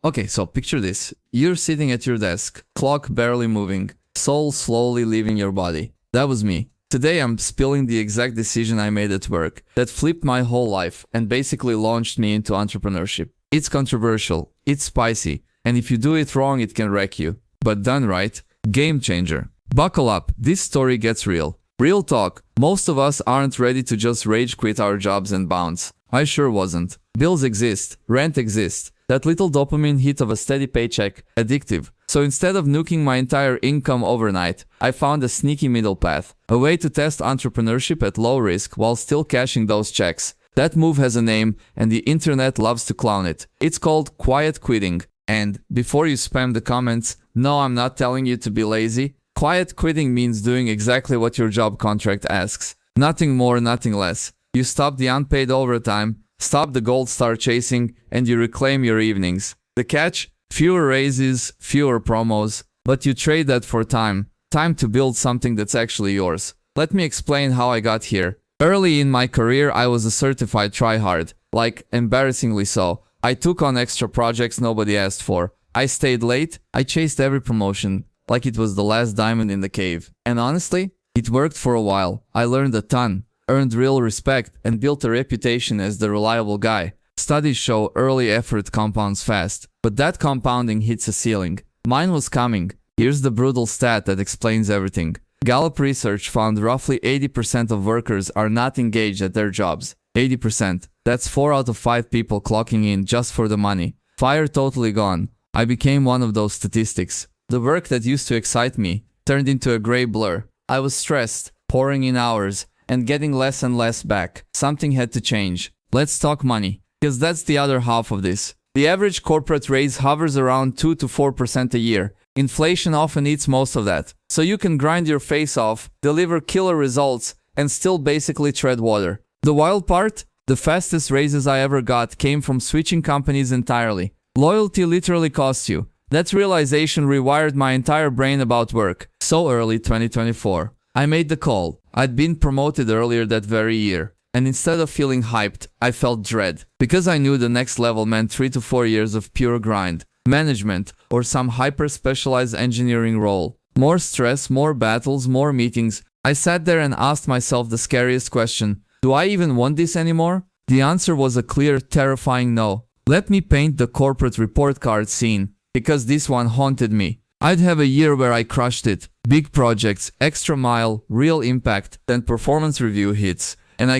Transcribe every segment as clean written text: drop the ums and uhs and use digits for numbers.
Okay, so picture this. You're sitting at your desk, clock barely moving, soul slowly leaving your body. That was me. Today I'm spilling the exact decision I made at work that flipped my whole life and basically launched me into entrepreneurship. It's controversial, it's spicy, and if you do it wrong it can wreck you. But done right, game changer. Buckle up, this story gets real. Real talk, most of us aren't ready to just rage quit our jobs and bounce. I sure wasn't. Bills exist, rent exists. That little dopamine hit of a steady paycheck, addictive. So instead of nuking my entire income overnight, I found a sneaky middle path. A way to test entrepreneurship at low risk while still cashing those checks. That move has a name, and the internet loves to clown it. It's called quiet quitting. And, before you spam the comments, no, I'm not telling you to be lazy. Quiet quitting means doing exactly what your job contract asks. Nothing more, nothing less. You stop the unpaid overtime, stop the gold star chasing, and you reclaim your evenings. The catch? Fewer raises, fewer promos, but you trade that for time. Time to build something that's actually yours. Let me explain how I got here. Early in my career, I was a certified tryhard. Like, embarrassingly so. I took on extra projects nobody asked for. I stayed late. I chased every promotion, like it was the last diamond in the cave. And honestly, it worked for a while. I learned a ton, earned real respect, and built a reputation as the reliable guy. Studies show early effort compounds fast, but that compounding hits a ceiling. Mine was coming. Here's the brutal stat that explains everything. Gallup research found roughly 80% of workers are not engaged at their jobs. 80%. That's 4 out of 5 people clocking in just for the money. Fire totally gone. I became one of those statistics. The work that used to excite me turned into a gray blur. I was stressed, pouring in hours, and getting less and less back. Something had to change. Let's talk money, because that's the other half of this. The average corporate raise hovers around 2 to 4% a year. Inflation often eats most of that. So you can grind your face off, deliver killer results, and still basically tread water. The wild part? The fastest raises I ever got came from switching companies entirely. Loyalty literally costs you. That realization rewired my entire brain about work. So early 2024. I made the call. I'd been promoted earlier that very year. And instead of feeling hyped, I felt dread. Because I knew the next level meant 3 to 4 years of pure grind, management, or some hyper-specialized engineering role. More stress, more battles, more meetings. I sat there and asked myself the scariest question. Do I even want this anymore? The answer was a clear, terrifying no. Let me paint the corporate report card scene, because this one haunted me. I'd have a year where I crushed it. Big projects, extra mile, real impact, then performance review hits. And I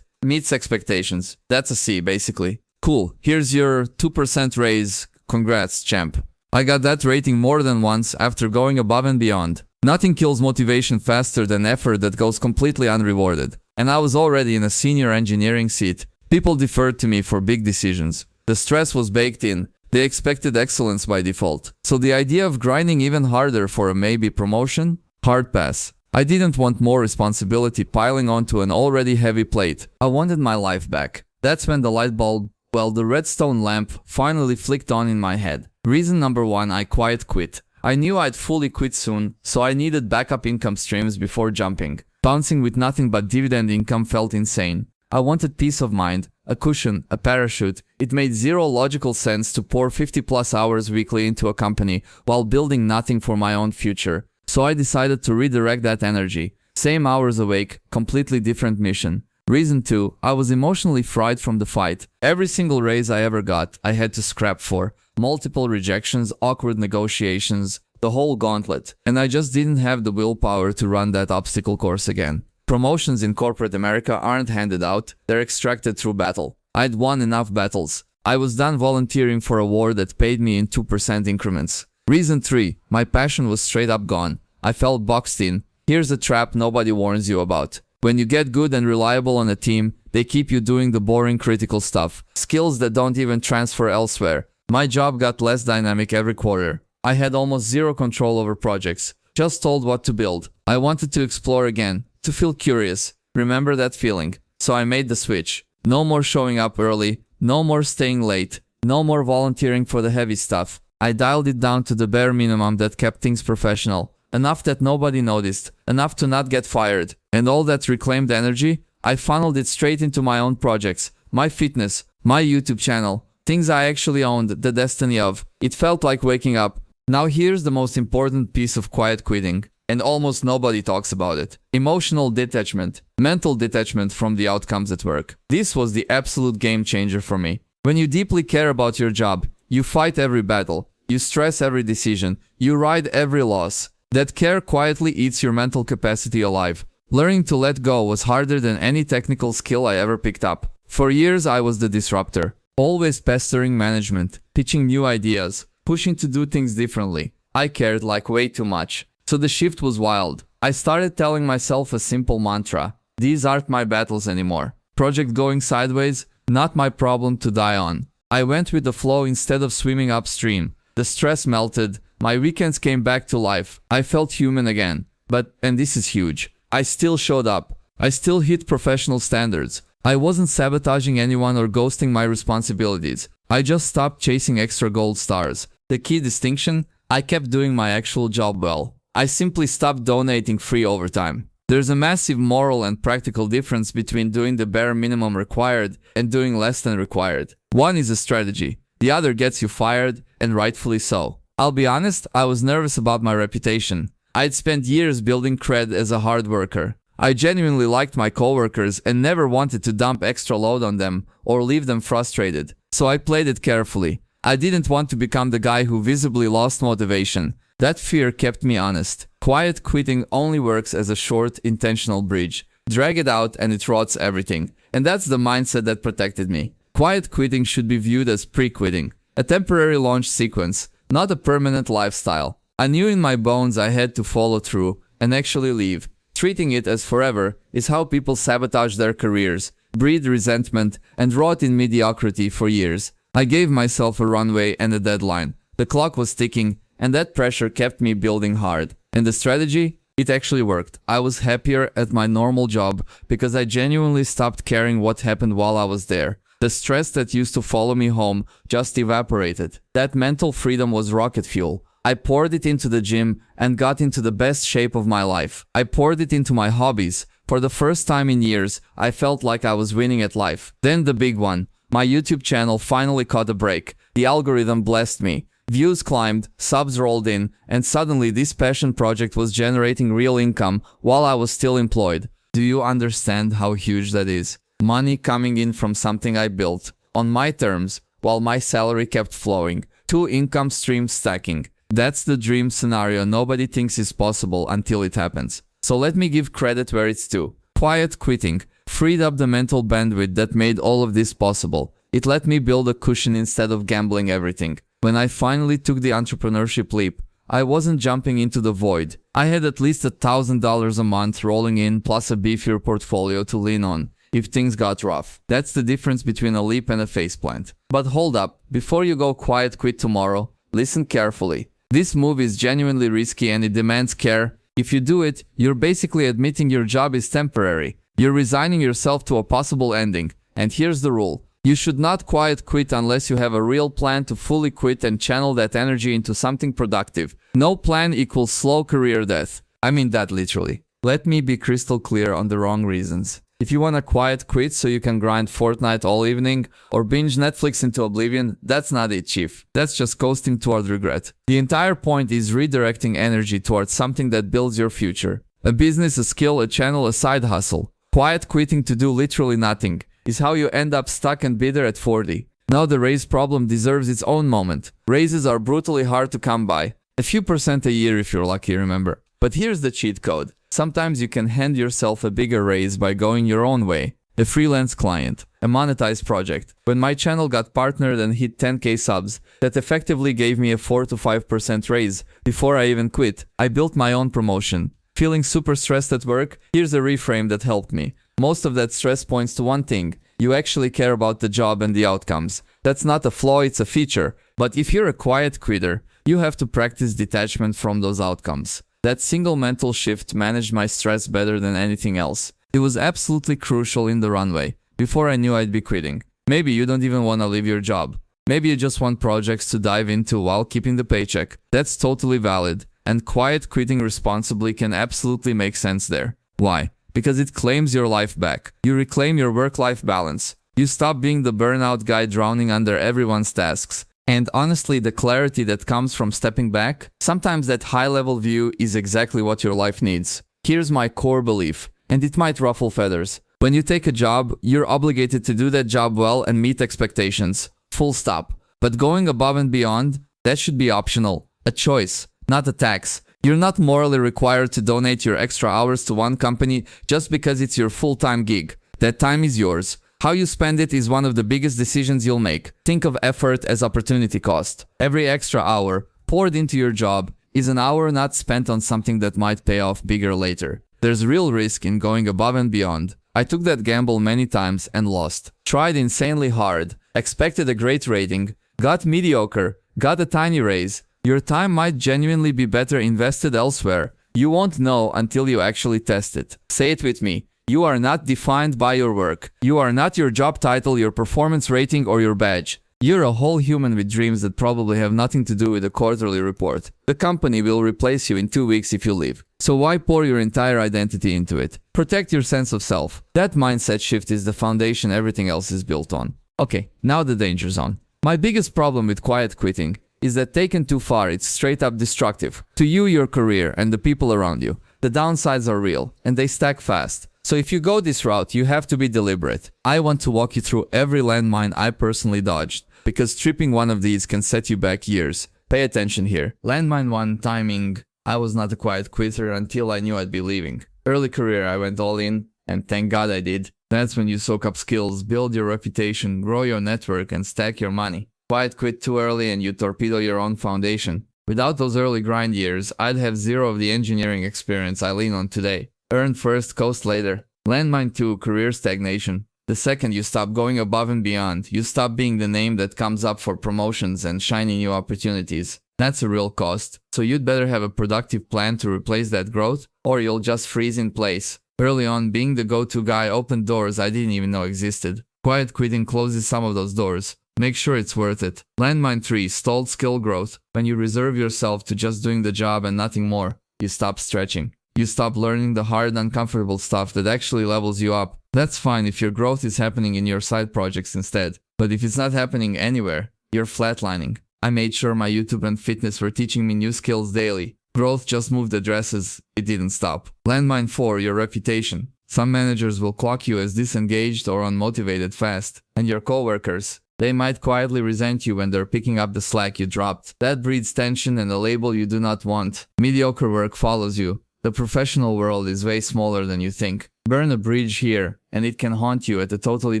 meets expectations. That's a C, basically. Cool, here's your 2% raise. Congrats, champ. I got that rating more than once after going above and beyond. Nothing kills motivation faster than effort that goes completely unrewarded. And I was already in a senior engineering seat. People deferred to me for big decisions. The stress was baked in. They expected excellence by default. So the idea of grinding even harder for a maybe promotion? Hard pass. I didn't want more responsibility piling onto an already heavy plate. I wanted my life back. That's when the light bulb, the redstone lamp, finally flicked on in my head. Reason number 1, I quiet quit. I knew I'd fully quit soon, so I needed backup income streams before jumping. Bouncing with nothing but dividend income felt insane. I wanted peace of mind, a cushion, a parachute. It made zero logical sense to pour 50+ hours weekly into a company while building nothing for my own future. So I decided to redirect that energy. Same hours awake, completely different mission. Reason 2, I was emotionally fried from the fight. Every single raise I ever got, I had to scrap for. Multiple rejections, awkward negotiations, the whole gauntlet. And I just didn't have the willpower to run that obstacle course again. Promotions in corporate America aren't handed out, they're extracted through battle. I'd won enough battles. I was done volunteering for a war that paid me in 2% increments. Reason 3, my passion was straight up gone. I felt boxed in. Here's a trap nobody warns you about. When you get good and reliable on a team, they keep you doing the boring critical stuff. Skills that don't even transfer elsewhere. My job got less dynamic every quarter. I had almost zero control over projects. Just told what to build. I wanted to explore again. To feel curious. Remember that feeling. So I made the switch. No more showing up early. No more staying late. No more volunteering for the heavy stuff. I dialed it down to the bare minimum that kept things professional. Enough that nobody noticed. Enough to not get fired. And all that reclaimed energy, I funneled it straight into my own projects. My fitness, my YouTube channel, things I actually owned the destiny of. It felt like waking up. Now here's the most important piece of quiet quitting, and almost nobody talks about it. Emotional detachment, mental detachment from the outcomes at work. This was the absolute game changer for me. When you deeply care about your job, you fight every battle, you stress every decision, you ride every loss. That care quietly eats your mental capacity alive. Learning to let go was harder than any technical skill I ever picked up. For years I was the disruptor, always pestering management, pitching new ideas, pushing to do things differently. I cared like way too much. So the shift was wild. I started telling myself a simple mantra: these aren't my battles anymore. Project going sideways, not my problem to die on. I went with the flow instead of swimming upstream. The stress melted, my weekends came back to life. I felt human again. But, and this is huge, I still showed up. I still hit professional standards. I wasn't sabotaging anyone or ghosting my responsibilities. I just stopped chasing extra gold stars. The key distinction? I kept doing my actual job well. I simply stopped donating free overtime. There's a massive moral and practical difference between doing the bare minimum required and doing less than required. One is a strategy. The other gets you fired, and rightfully so. I'll be honest, I was nervous about my reputation. I'd spent years building cred as a hard worker. I genuinely liked my coworkers and never wanted to dump extra load on them or leave them frustrated. So I played it carefully. I didn't want to become the guy who visibly lost motivation. That fear kept me honest. Quiet quitting only works as a short, intentional bridge. Drag it out and it rots everything. And that's the mindset that protected me. Quiet quitting should be viewed as pre-quitting, a temporary launch sequence, not a permanent lifestyle. I knew in my bones I had to follow through and actually leave. Treating it as forever is how people sabotage their careers, breed resentment, and rot in mediocrity for years. I gave myself a runway and a deadline. The clock was ticking, and that pressure kept me building hard. And the strategy? It actually worked. I was happier at my normal job because I genuinely stopped caring what happened while I was there. The stress that used to follow me home just evaporated. That mental freedom was rocket fuel. I poured it into the gym and got into the best shape of my life. I poured it into my hobbies. For the first time in years, I felt like I was winning at life. Then the big one. My YouTube channel finally caught a break. The algorithm blessed me. Views climbed, subs rolled in, and suddenly this passion project was generating real income while I was still employed. Do you understand how huge that is? Money coming in from something I built, on my terms, while my salary kept flowing. Two income streams stacking. That's the dream scenario nobody thinks is possible until it happens. So let me give credit where it's due. Quiet quitting freed up the mental bandwidth that made all of this possible. It let me build a cushion instead of gambling everything. When I finally took the entrepreneurship leap, I wasn't jumping into the void. I had at least $1,000 a month rolling in plus a beefier portfolio to lean on if things got rough. That's the difference between a leap and a faceplant. But hold up, before you go quiet quit tomorrow, listen carefully. This move is genuinely risky and it demands care. If you do it, you're basically admitting your job is temporary. You're resigning yourself to a possible ending. And here's the rule. You should not quiet quit unless you have a real plan to fully quit and channel that energy into something productive. No plan equals slow career death. I mean that literally. Let me be crystal clear on the wrong reasons. If you want to quiet quit so you can grind Fortnite all evening or binge Netflix into oblivion, that's not it, chief. That's just coasting toward regret. The entire point is redirecting energy towards something that builds your future. A business, a skill, a channel, a side hustle. Quiet quitting to do literally nothing is how you end up stuck and bitter at 40. Now the raise problem deserves its own moment. Raises are brutally hard to come by. A few percent a year if you're lucky, remember. But here's the cheat code. Sometimes you can hand yourself a bigger raise by going your own way. A freelance client, a monetized project. When my channel got partnered and hit 10k subs, that effectively gave me a 4 to 5% raise. Before I even quit, I built my own promotion. Feeling super stressed at work? Here's a reframe that helped me. Most of that stress points to one thing. You actually care about the job and the outcomes. That's not a flaw, it's a feature. But if you're a quiet quitter, you have to practice detachment from those outcomes. That single mental shift managed my stress better than anything else. It was absolutely crucial in the runway, before I knew I'd be quitting. Maybe you don't even want to leave your job. Maybe you just want projects to dive into while keeping the paycheck. That's totally valid. And quiet quitting responsibly can absolutely make sense there. Why? Because it claims your life back. You reclaim your work-life balance. You stop being the burnout guy drowning under everyone's tasks. And honestly, the clarity that comes from stepping back, sometimes that high-level view is exactly what your life needs. Here's my core belief, and it might ruffle feathers. When you take a job, you're obligated to do that job well and meet expectations. Full stop. But going above and beyond, that should be optional. A choice, not a tax. You're not morally required to donate your extra hours to one company just because it's your full-time gig. That time is yours. How you spend it is one of the biggest decisions you'll make. Think of effort as opportunity cost. Every extra hour poured into your job is an hour not spent on something that might pay off bigger later. There's real risk in going above and beyond. I took that gamble many times and lost. Tried insanely hard, expected a great rating, got mediocre, got a tiny raise. Your time might genuinely be better invested elsewhere. You won't know until you actually test it. Say it with me. You are not defined by your work. You are not your job title, your performance rating, or your badge. You're a whole human with dreams that probably have nothing to do with a quarterly report. The company will replace you in 2 weeks if you leave. So why pour your entire identity into it? Protect your sense of self. That mindset shift is the foundation everything else is built on. Okay, now the danger zone. My biggest problem with quiet quitting is that taken too far, it's straight up destructive. To you, your career, and the people around you. The downsides are real, and they stack fast. So if you go this route, you have to be deliberate. I want to walk you through every landmine I personally dodged, because tripping one of these can set you back years. Pay attention here. Landmine 1, timing. I was not a quiet quitter until I knew I'd be leaving. Early career, I went all in, and thank God I did. That's when you soak up skills, build your reputation, grow your network, and stack your money. Quiet quit too early and you torpedo your own foundation. Without those early grind years, I'd have zero of the engineering experience I lean on today. Earn first, coast later. Landmine 2, career stagnation. The second you stop going above and beyond, you stop being the name that comes up for promotions and shiny new opportunities. That's a real cost. So you'd better have a productive plan to replace that growth, or you'll just freeze in place. Early on, being the go-to guy opened doors I didn't even know existed. Quiet quitting closes some of those doors. Make sure it's worth it. Landmine 3, stalled skill growth. When you reserve yourself to just doing the job and nothing more, you stop stretching. You stop learning the hard, uncomfortable stuff that actually levels you up. That's fine if your growth is happening in your side projects instead. But if it's not happening anywhere, you're flatlining. I made sure my YouTube and fitness were teaching me new skills daily. Growth just moved addresses, it didn't stop. Landmine 4, your reputation. Some managers will clock you as disengaged or unmotivated fast. And your coworkers, they might quietly resent you when they're picking up the slack you dropped. That breeds tension and a label you do not want. Mediocre work follows you. The professional world is way smaller than you think. Burn a bridge here, and it can haunt you at a totally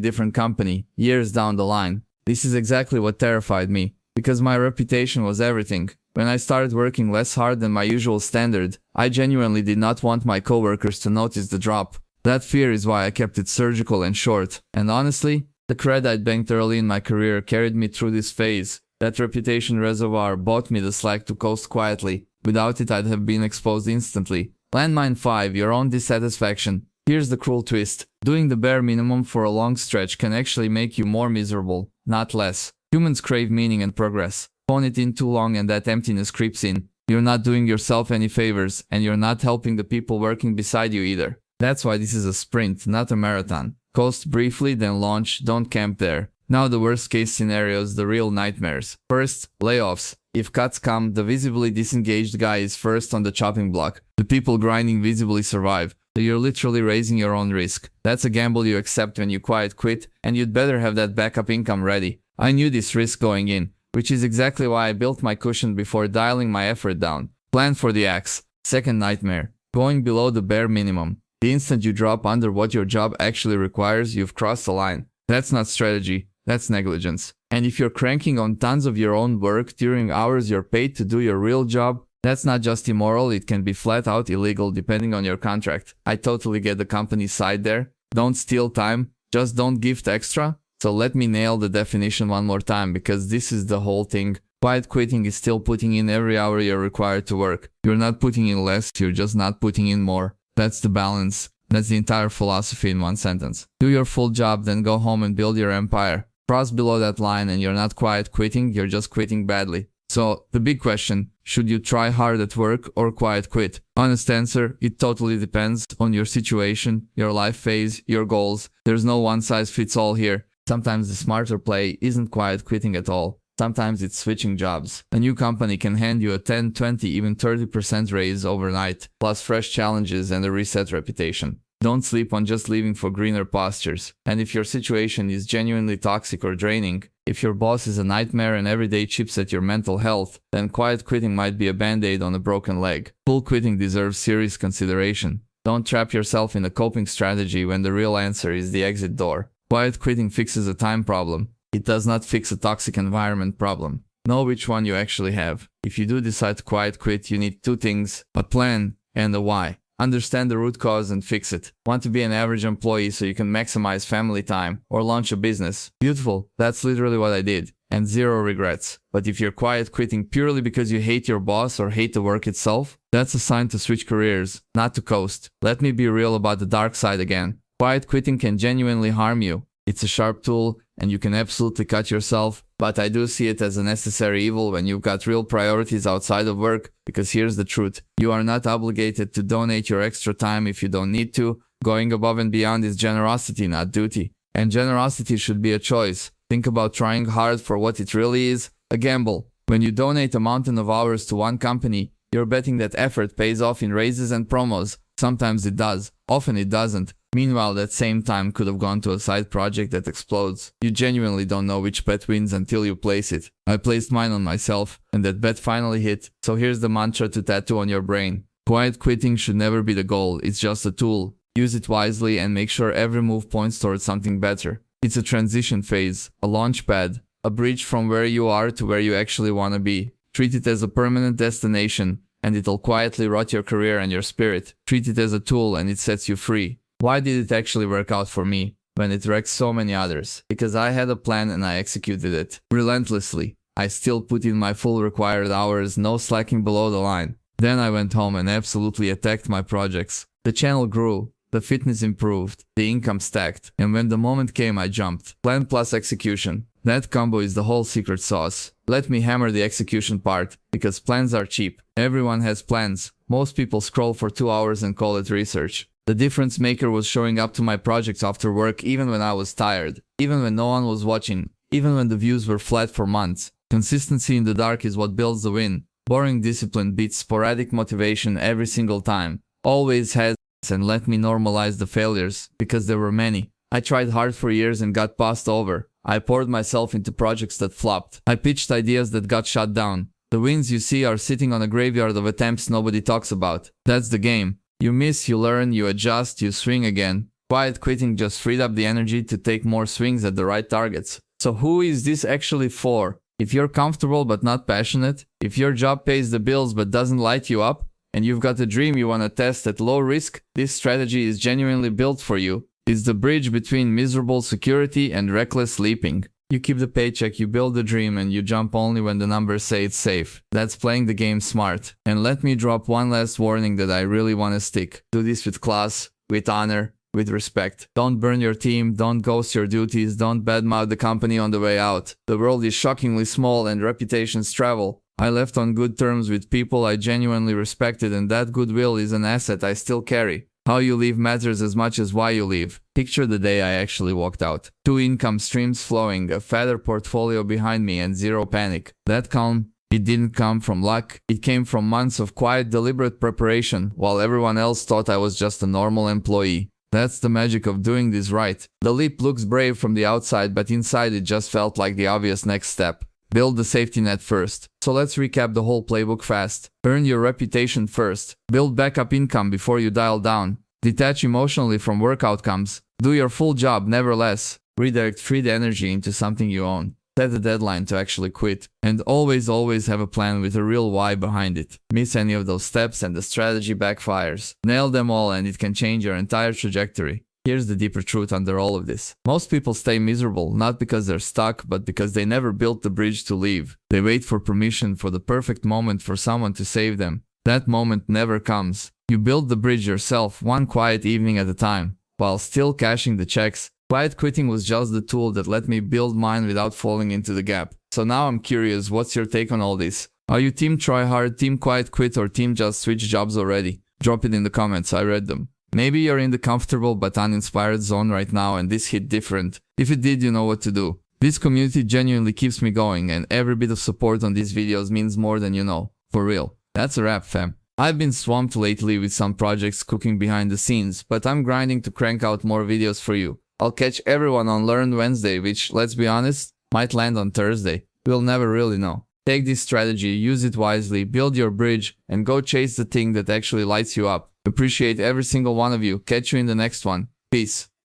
different company, years down the line. This is exactly what terrified me, because my reputation was everything. When I started working less hard than my usual standard, I genuinely did not want my coworkers to notice the drop. That fear is why I kept it surgical and short. And honestly, the cred I'd banked early in my career carried me through this phase. That reputation reservoir bought me the slack to coast quietly. Without it, I'd have been exposed instantly. Landmine 5, your own dissatisfaction. Here's the cruel twist. Doing the bare minimum for a long stretch can actually make you more miserable, not less. Humans crave meaning and progress. Phone it in too long and that emptiness creeps in. You're not doing yourself any favors, and you're not helping the people working beside you either. That's why this is a sprint, not a marathon. Coast briefly, then launch, don't camp there. Now the worst case scenarios, the real nightmares. First, layoffs. If cuts come, the visibly disengaged guy is first on the chopping block. The people grinding visibly survive. So you're literally raising your own risk. That's a gamble you accept when you quiet quit, and you'd better have that backup income ready. I knew this risk going in, which is exactly why I built my cushion before dialing my effort down. Plan for the axe. Second nightmare. Going below the bare minimum. The instant you drop under what your job actually requires, you've crossed the line. That's not strategy. That's negligence. And if you're cranking on tons of your own work during hours you're paid to do your real job, that's not just immoral, it can be flat out illegal depending on your contract. I totally get the company's side there. Don't steal time, just don't gift extra. So let me nail the definition one more time, because this is the whole thing. Quiet quitting is still putting in every hour you're required to work. You're not putting in less, you're just not putting in more. That's the balance. That's the entire philosophy in one sentence. Do your full job, then go home and build your empire. Cross below that line and you're not quiet quitting, you're just quitting badly. So, the big question, should you try hard at work or quiet quit? Honest answer, it totally depends on your situation, your life phase, your goals. There's no one size fits all here. Sometimes the smarter play isn't quiet quitting at all. Sometimes it's switching jobs. A new company can hand you a 10, 20, even 30% raise overnight, plus fresh challenges and a reset reputation. Don't sleep on just leaving for greener pastures. And if your situation is genuinely toxic or draining, if your boss is a nightmare and every day chips at your mental health, then quiet quitting might be a band-aid on a broken leg. Full quitting deserves serious consideration. Don't trap yourself in a coping strategy when the real answer is the exit door. Quiet quitting fixes a time problem. It does not fix a toxic environment problem. Know which one you actually have. If you do decide to quiet quit, you need two things: a plan and a why. Understand the root cause and fix it. Want to be an average employee so you can maximize family time or launch a business? Beautiful, that's literally what I did. And zero regrets. But if you're quiet quitting purely because you hate your boss or hate the work itself, that's a sign to switch careers, not to coast. Let me be real about the dark side again. Quiet quitting can genuinely harm you. It's a sharp tool, and you can absolutely cut yourself, but I do see it as a necessary evil when you've got real priorities outside of work, because here's the truth. You are not obligated to donate your extra time if you don't need to. Going above and beyond is generosity, not duty. And generosity should be a choice. Think about trying hard for what it really is, a gamble. When you donate a mountain of hours to one company, you're betting that effort pays off in raises and promos. Sometimes it does, often it doesn't. Meanwhile, that same time could have gone to a side project that explodes. You genuinely don't know which bet wins until you place it. I placed mine on myself, and that bet finally hit. So here's the mantra to tattoo on your brain. Quiet quitting should never be the goal, it's just a tool. Use it wisely and make sure every move points towards something better. It's a transition phase, a launch pad, a bridge from where you are to where you actually want to be. Treat it as a permanent destination, and it'll quietly rot your career and your spirit. Treat it as a tool and it sets you free. Why did it actually work out for me when it wrecked so many others? Because I had a plan and I executed it relentlessly. I still put in my full required hours, no slacking below the line. Then I went home and absolutely attacked my projects. The channel grew, the fitness improved, the income stacked, and when the moment came I jumped. Plan plus execution. That combo is the whole secret sauce. Let me hammer the execution part, because plans are cheap. Everyone has plans. Most people scroll for 2 hours and call it research. The difference maker was showing up to my projects after work even when I was tired, even when no one was watching, even when the views were flat for months. Consistency in the dark is what builds the win. Boring discipline beats sporadic motivation every single time. Always has, and let me normalize the failures, because there were many. I tried hard for years and got passed over. I poured myself into projects that flopped. I pitched ideas that got shut down. The wins you see are sitting on a graveyard of attempts nobody talks about. That's the game. You miss, you learn, you adjust, you swing again. Quiet quitting just freed up the energy to take more swings at the right targets. So who is this actually for? If you're comfortable but not passionate, if your job pays the bills but doesn't light you up, and you've got a dream you want to test at low risk, this strategy is genuinely built for you. It's the bridge between miserable security and reckless leaping. You keep the paycheck, you build the dream, and you jump only when the numbers say it's safe. That's playing the game smart. And let me drop one last warning that I really want to stick. Do this with class, with honor, with respect. Don't burn your team, don't ghost your duties, don't badmouth the company on the way out. The world is shockingly small and reputations travel. I left on good terms with people I genuinely respected, and that goodwill is an asset I still carry. How you leave matters as much as why you leave. Picture the day I actually walked out. 2 income streams flowing, a fatter portfolio behind me, and zero panic. That calm, it didn't come from luck. It came from months of quiet, deliberate preparation, while everyone else thought I was just a normal employee. That's the magic of doing this right. The leap looks brave from the outside, but inside it just felt like the obvious next step. Build the safety net first. So let's recap the whole playbook fast. Earn your reputation first. Build backup income before you dial down. Detach emotionally from work outcomes. Do your full job, never less. Redirect freed energy into something you own. Set a deadline to actually quit. And always have a plan with a real why behind it. Miss any of those steps and the strategy backfires. Nail them all and it can change your entire trajectory. Here's the deeper truth under all of this. Most people stay miserable, not because they're stuck, but because they never built the bridge to leave. They wait for permission, for the perfect moment, for someone to save them. That moment never comes. You build the bridge yourself, one quiet evening at a time. While still cashing the checks, quiet quitting was just the tool that let me build mine without falling into the gap. So now I'm curious, what's your take on all this? Are you team try hard, team quiet quit, or team just switch jobs already? Drop it in the comments, I read them. Maybe you're in the comfortable but uninspired zone right now and this hit different. If it did, you know what to do. This community genuinely keeps me going, and every bit of support on these videos means more than you know. For real. That's a wrap, fam. I've been swamped lately with some projects cooking behind the scenes, but I'm grinding to crank out more videos for you. I'll catch everyone on Learn Wednesday, which, let's be honest, might land on Thursday. We'll never really know. Take this strategy, use it wisely, build your bridge, and go chase the thing that actually lights you up. Appreciate every single one of you. Catch you in the next one. Peace.